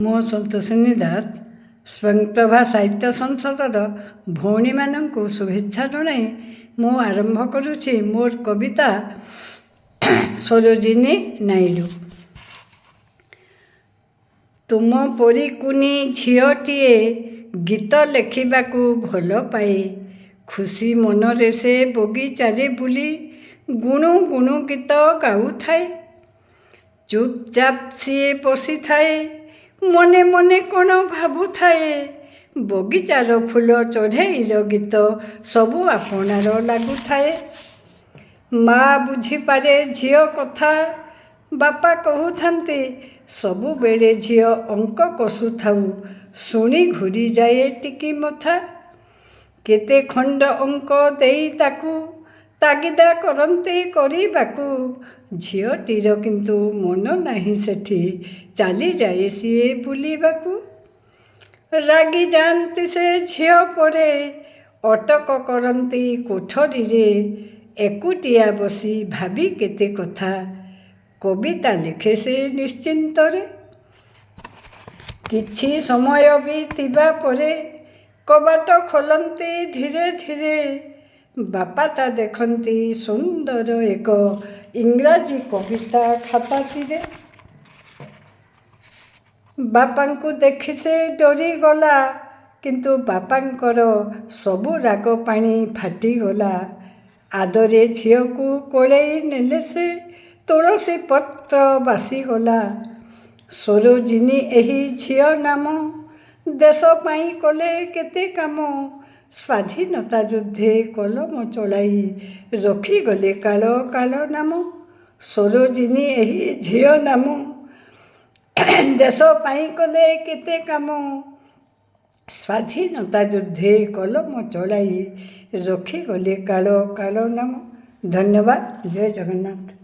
मो संतोषिनी दास स्वयंप्रभा साहित्य संसदर भौणी मानू शुभेच्छा जनाई मु आरंभ करुछि मोर कविता सरोजिनी नायडू। तुम परी कुनी झीटीए गीत लेखिबाकू भल पाए, खुशी मनरे से बगीचारे बुली गुणु गुणु गीत गाउथाए। चुपचाप सीए बसी थाए, मने मने कौन भावुए, बगीचार फूल चढ़ेईर गीत सबू आपणार लगुए। माँ बुझीपारे झील कथा, बापा कहूथांती सबु बेले झील अंक कसुथाऊ, शुणी घूरी जाए टिकी मथा। केते खंड अंक देई ताकू तागिदा करते करिबाकू, झीलटीर किंतु मन नाही सेठी, चली जाए सीए बुलिबाकू। रागी जाती से झील परे, अटक करती कोठरी रे, एकुटिया बसी भाभी केते कथा, कविता लिखे से निश्चिंतरे। किछि समय बीतिबा परे कबाट खोलती धीरे धीरे, बापा ता देखती सुंदर एक इंग्राजी कविता खाताटीरे। बापांकु देखि से डरी गला, किंतु बापांकर सबु राग पानी फाटीगला। आदरे झीलकू कोलेई नेले से, तुलसी पत्र बासीगला। सरोजिनी एही झील नाम, देश पाई कले केते काम। स्वाधीनता युद्धे कलम चलाई, रखिगले काल काल नाम। सरोजिनी एही झील नाम, देश पाई कले केते काम। स्वाधीनता युद्धे कलम चलाई, रखिगले काल काल नाम। धन्यवाद। जय जगन्नाथ।